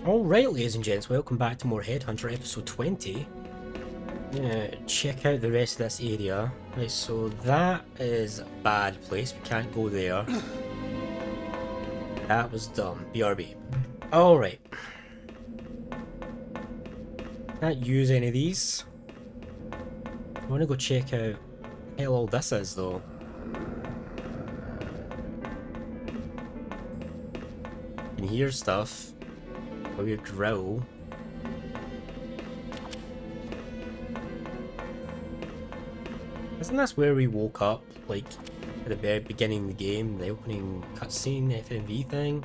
Alright, ladies and gents, welcome back to more Headhunter episode 20. I'm gonna check out the rest of this area. Right, so that is a bad place, we can't go there. That was dumb, BRB. Alright. Can't use any of these. I wanna go check out what the hell all this is though. You can hear stuff. A weird growl. Isn't this where we woke up, like, at the very beginning of the game, the opening cutscene, FMV thing?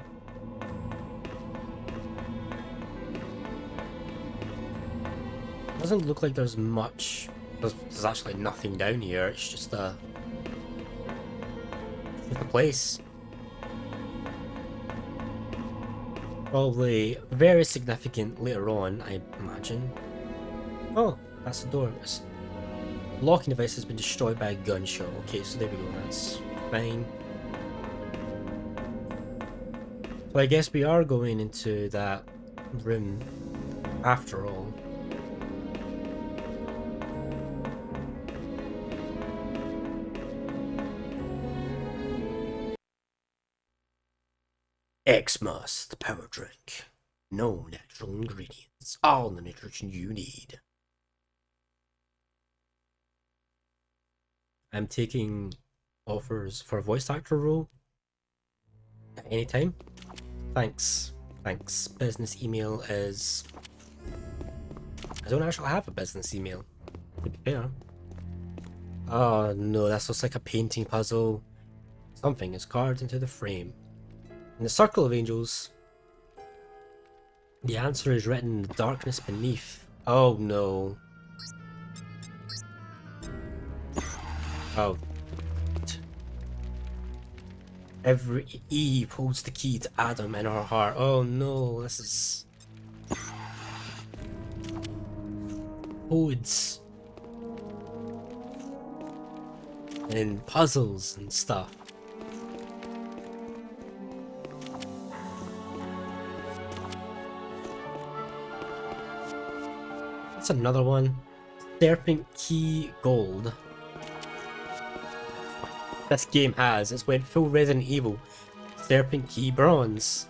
Doesn't look like there's much. There's actually nothing down here, it's just a place. Probably very significant later on, I imagine. Oh, that's the door. The locking device has been destroyed by a gunshot. Okay, so there we go, that's fine. So I guess we are going into that room after all. Xmas, the power drink. No natural ingredients, all the nutrition you need. I'm taking offers for a voice actor role at any time. Thanks. Thanks. Business email is... I don't actually have a business email, to be fair. Oh no, that looks like a painting puzzle. Something is carved into the frame. In the circle of angels, the answer is written in the darkness beneath. Oh no. Oh. Every Eve holds the key to Adam in her heart. Oh no, this is... codes. And puzzles and stuff. That's another one. Serpent Key Gold. This game has. It's went full Resident Evil. Serpent Key Bronze.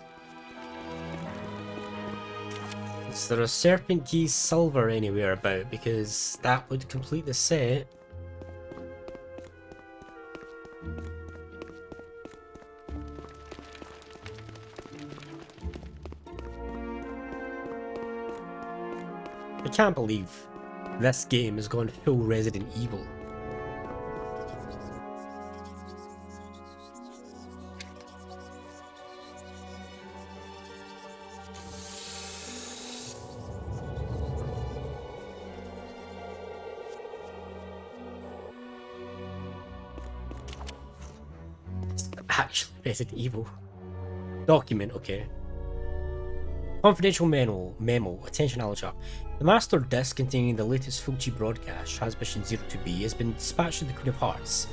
Is there a Serpent Key Silver anywhere about? Because that would complete the set. I can't believe this game has gone full Resident Evil. It's actually Resident Evil. Document, okay. Confidential memo. Attention Alachar. The master disc containing the latest Fulci broadcast, Transmission 02B, has been dispatched to the Queen of Hearts.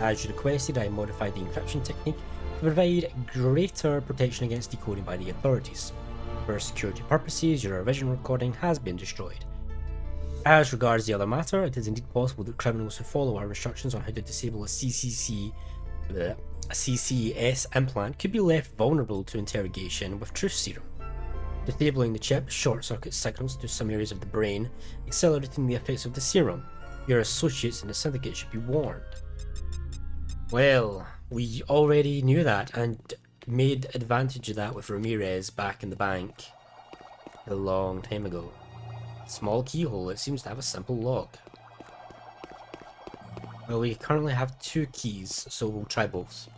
As you requested, I modified the encryption technique to provide greater protection against decoding by the authorities. For security purposes, your original recording has been destroyed. As regards the other matter, it is indeed possible that criminals who follow our instructions on how to disable a CCS implant could be left vulnerable to interrogation with truth serum. Disabling the chip short-circuits signals to some areas of the brain, accelerating the effects of the serum. Your associates in the syndicate should be warned. Well, we already knew that and made advantage of that with Ramirez back in the bank a long time ago. Small keyhole, it seems to have a simple lock. Well, we currently have 2 keys, so we'll try both.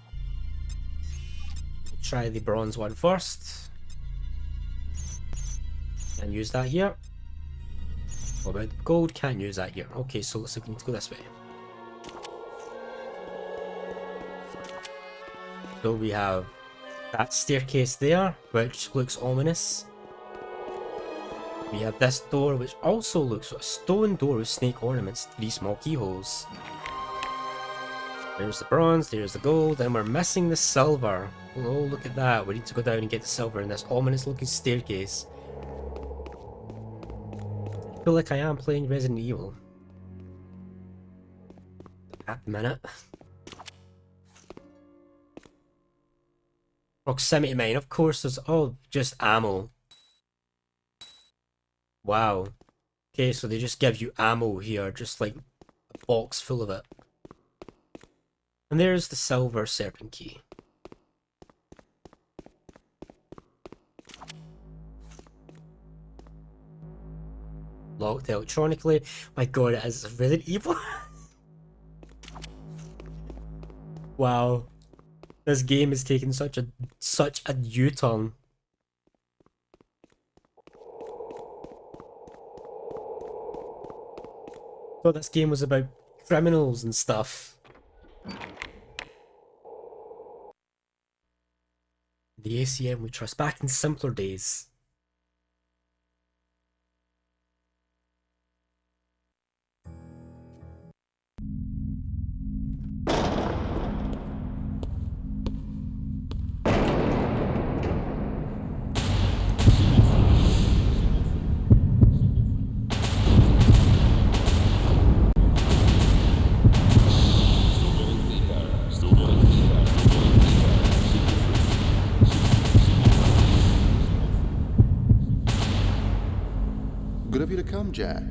We'll try the bronze one first. And use that here. What about gold? Can't use that here. Okay, so looks like we need to go this way. So we have that staircase there, which looks ominous. We have this door, which also looks like a stone door with snake ornaments, 3 small keyholes. There's the bronze, there's the gold, and we're missing the silver. Oh, look at that. We need to go down and get the silver in this ominous looking staircase. feel like I am playing Resident Evil. At the minute. Proximity mine, of course there's just ammo. Wow. Okay, so they just give you ammo here, just like a box full of it. And there's the silver serpent key. Locked electronically. My god, it is Resident Evil. Wow. This game is taking such a U-turn. Thought this game was about criminals and stuff. The ACM we trust, back in simpler days. Good of you to come, Jack.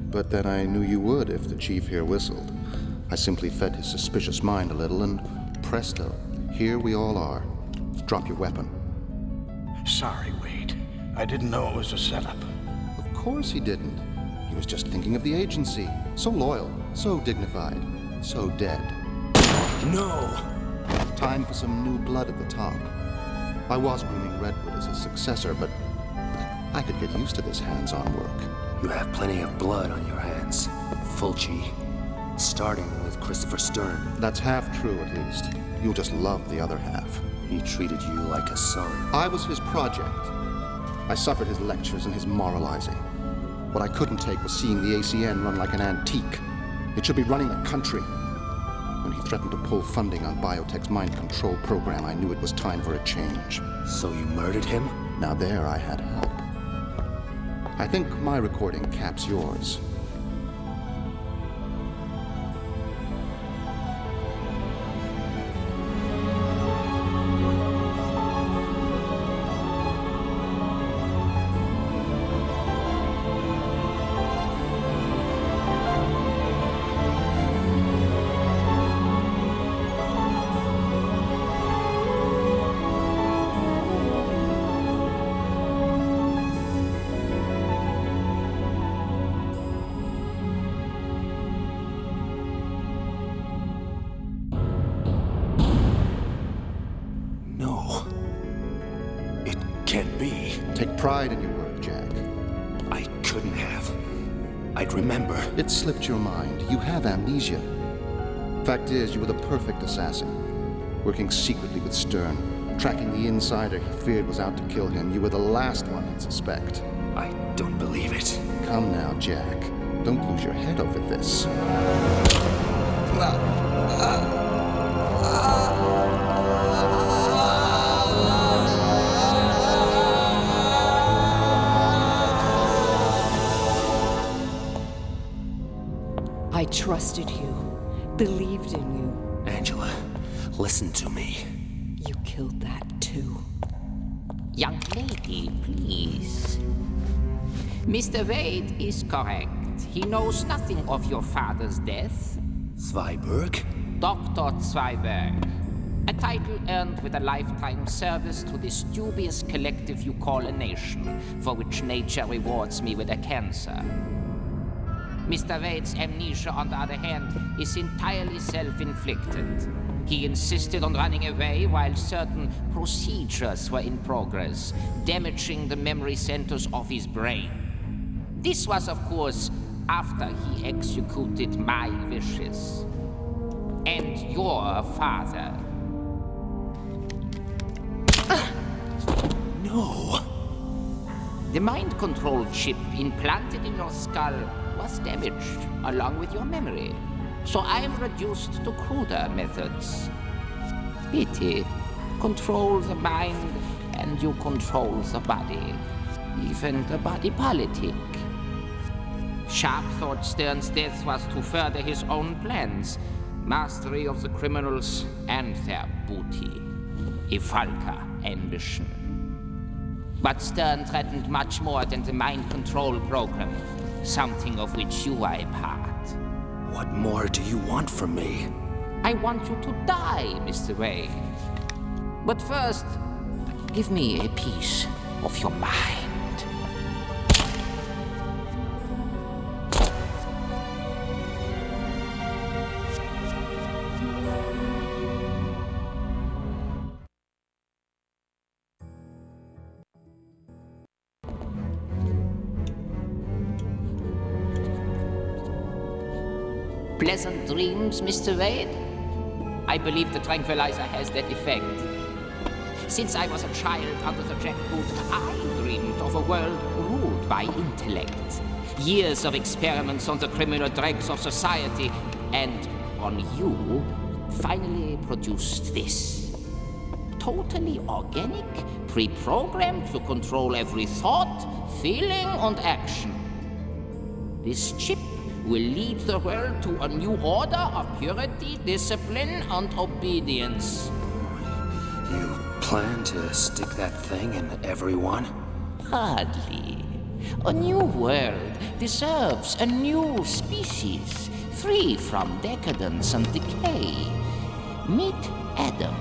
But then I knew you would if the chief here whistled. I simply fed his suspicious mind a little, and presto, here we all are. Drop your weapon. Sorry, Wade. I didn't know it was a setup. Of course he didn't. He was just thinking of the agency. So loyal, so dignified, so dead. No! Time for some new blood at the top. I was grooming Redwood as his successor, but I could get used to this hands-on work. You have plenty of blood on your hands, Fulci. Starting with Christopher Stern. That's half true, at least. You'll just love the other half. He treated you like a son. I was his project. I suffered his lectures and his moralizing. What I couldn't take was seeing the ACN run like an antique. It should be running the country. When he threatened to pull funding on biotech's mind control program, I knew it was time for a change. So you murdered him? Now there I had help. I think my recording caps yours. Pride in your work, Jack. I couldn't have. I'd remember. It slipped your mind. You have amnesia. Fact is, you were the perfect assassin. Working secretly with Stern. Tracking the insider he feared was out to kill him. You were the last one he'd suspect. I don't believe it. Come now, Jack. Don't lose your head over this. I trusted you, believed in you. Angela, listen to me. You killed that too. Young lady, please. Mr. Wade is correct. He knows nothing of your father's death. Zweiberg? Dr. Zweiberg. A title earned with a lifetime service to this dubious collective you call a nation, for which nature rewards me with a cancer. Mr. Wade's amnesia, on the other hand, is entirely self-inflicted. He insisted on running away while certain procedures were in progress, damaging the memory centers of his brain. This was, of course, after he executed my wishes. And your father. No! The mind control chip implanted in your skull was damaged, along with your memory. So I am reduced to cruder methods. Pity. Control the mind, and you control the body. Even the body politic. Sharp thought Stern's death was to further his own plans, mastery of the criminals and their booty. A Valka ambition. But Stern threatened much more than the mind control program, something of which you are a part. What more do you want from me? I want you to die, Mr. Wade. But first, give me a piece of your mind. Pleasant dreams, Mr. Wade? I believe the tranquilizer has that effect. Since I was a child under the jackboot, I dreamed of a world ruled by intellect. Years of experiments on the criminal dregs of society, and on you, finally produced this. Totally organic, pre-programmed to control every thought, feeling, and action. This chip will lead the world to a new order of purity, discipline, and obedience. You plan to stick that thing in everyone? Hardly. A new world deserves a new species, free from decadence and decay. Meet Adam,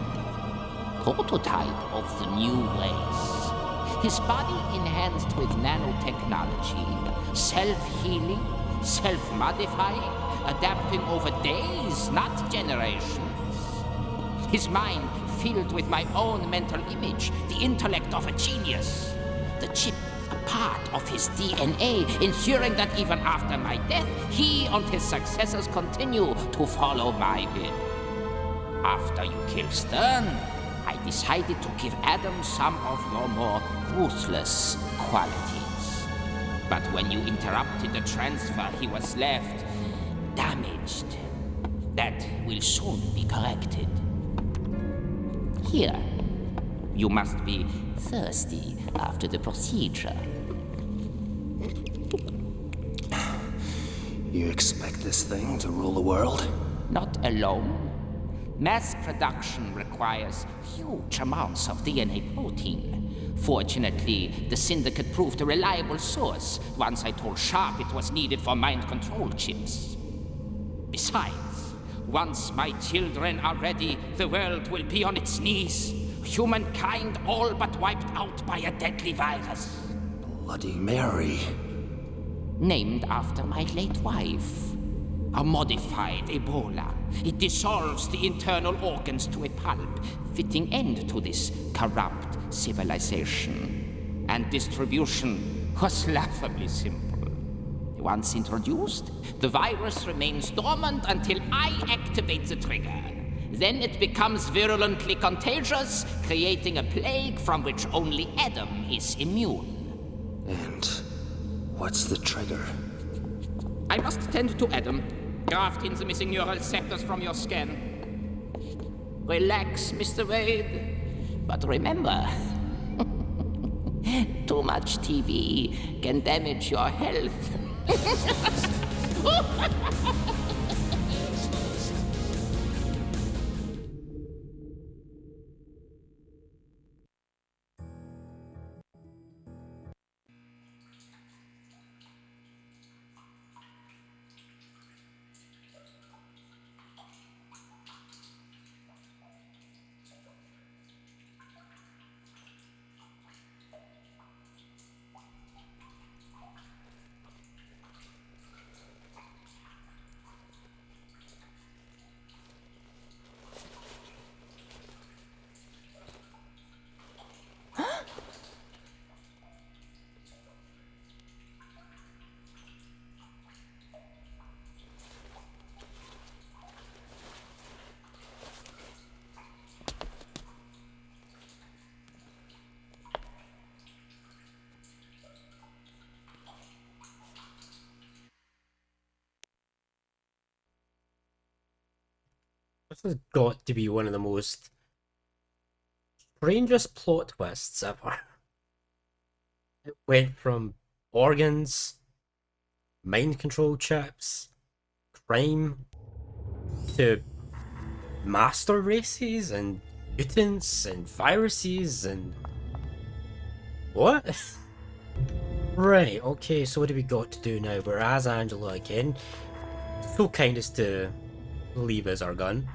prototype of the new race. His body enhanced with nanotechnology, self-healing, self-modifying, adapting over days, not generations. His mind filled with my own mental image, the intellect of a genius. The chip, a part of his DNA, ensuring that even after my death, he and his successors continue to follow my will. After you killed Stern, I decided to give Adam some of your more ruthless qualities. But when you interrupted the transfer, he was left damaged. That will soon be corrected. Here, you must be thirsty after the procedure. You expect this thing to rule the world? Not alone. Mass production requires huge amounts of DNA protein. Fortunately, the Syndicate proved a reliable source once I told Sharp it was needed for mind control chips. Besides, once my children are ready, the world will be on its knees. Humankind all but wiped out by a deadly virus. Bloody Mary. Named after my late wife. A modified Ebola. It dissolves the internal organs to a pulp, fitting end to this corrupt civilization. And distribution was laughably simple. Once introduced, the virus remains dormant until I activate the trigger. Then it becomes virulently contagious, creating a plague from which only Adam is immune. And what's the trigger? I must tend to Adam, graft in the missing neural sectors from your scan. Relax, Mr. Wade. But remember, too much TV can damage your health. This has got to be one of the most strangest plot twists ever. It went from organs, mind control chips, crime, to master races and mutants and viruses and what? Right, okay, so what do we got to do now? We're as Angela again. So kind as to leave us our gun.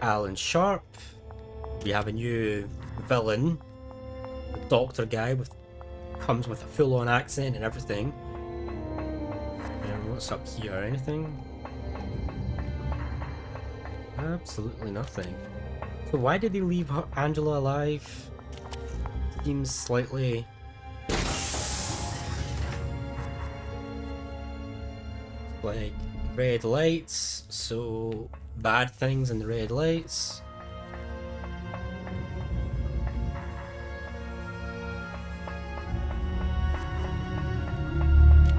Alan Sharp. We have a new villain. The doctor guy comes with a full-on accent and everything. And what's up here? Anything? Absolutely nothing. So why did they leave Angela alive? Seems slightly... like red lights, so bad things in the red lights.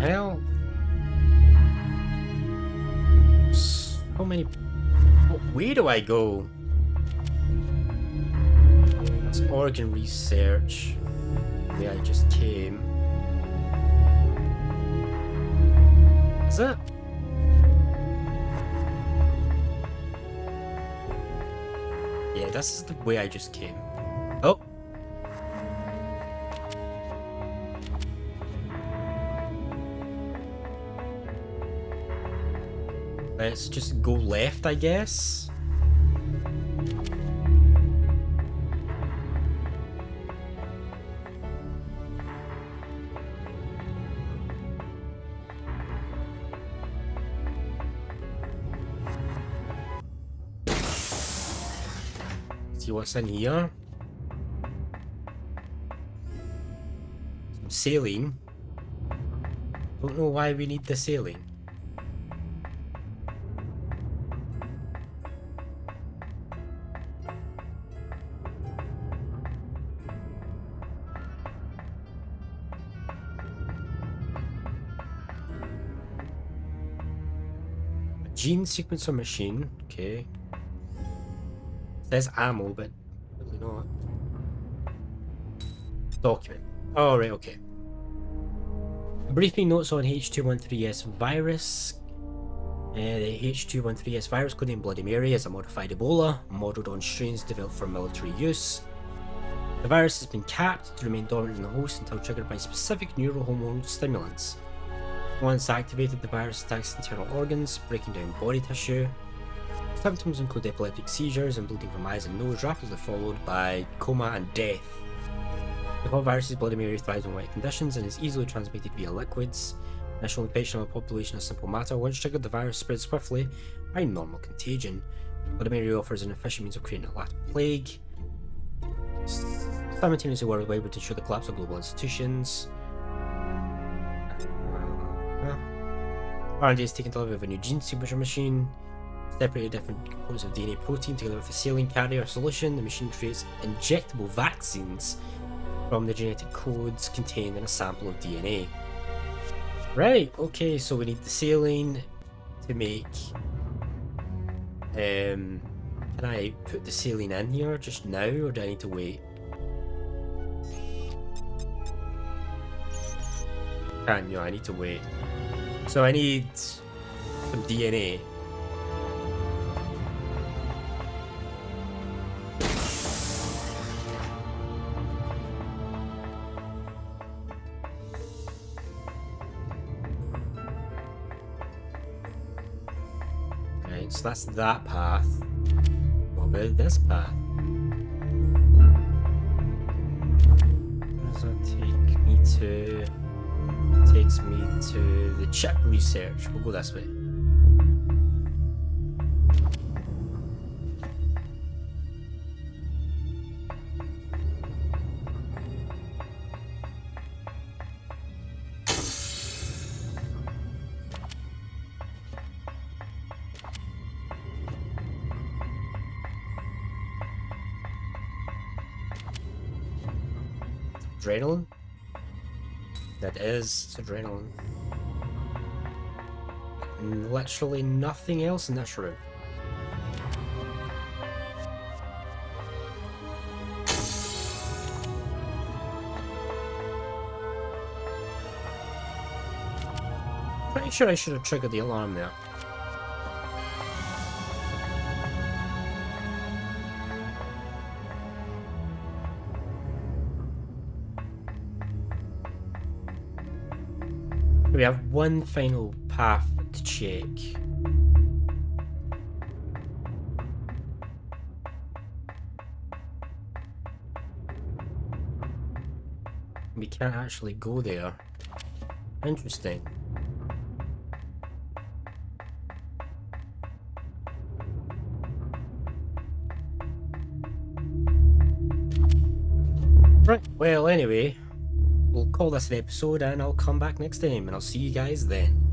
Hell, so many. Where do I go? It's organ research. Where I just came. Is it? Yeah, this is the way I just came. Oh. Let's just go left, I guess. See what's in here. Some saline. Don't know why we need the saline. Gene sequencer machine, okay. Says ammo, but really not. Document. Oh, right, okay. Briefing notes on H213S virus. The H213S virus, codenamed Bloody Mary, is a modified Ebola, modelled on strains developed for military use. The virus has been capped to remain dominant in the host until triggered by specific neurohormone stimulants. Once activated, the virus attacks internal organs, breaking down body tissue. Symptoms include epileptic seizures and bleeding from eyes and nose, rapidly followed by coma and death. The hot virus Bloody Mary thrives in wet conditions and is easily transmitted via liquids. Initial infection of a population is simple matter. Once triggered, the virus spreads swiftly by normal contagion. Bloody Mary offers an efficient means of creating a Latin plague. Simultaneously worldwide would ensure the collapse of global institutions. R&D is taking delivery of a new gene sequencer machine. Separated different components of DNA protein together with a saline carrier solution. The machine creates injectable vaccines from the genetic codes contained in a sample of DNA. Right, okay, so we need the saline to make... can I put the saline in here just now, or do I need to wait? No, I need to wait. So I need some DNA. Right, so that's that path. What about this path? Where does that take me to? Takes me to the chip research. We'll go this way. Adrenaline? That is adrenaline. Literally nothing else in this room. Pretty sure I should have triggered the alarm there. We have one final path to check. We can't actually go there. Interesting. Right, well anyway, we'll call this an episode and I'll come back next time and I'll see you guys then.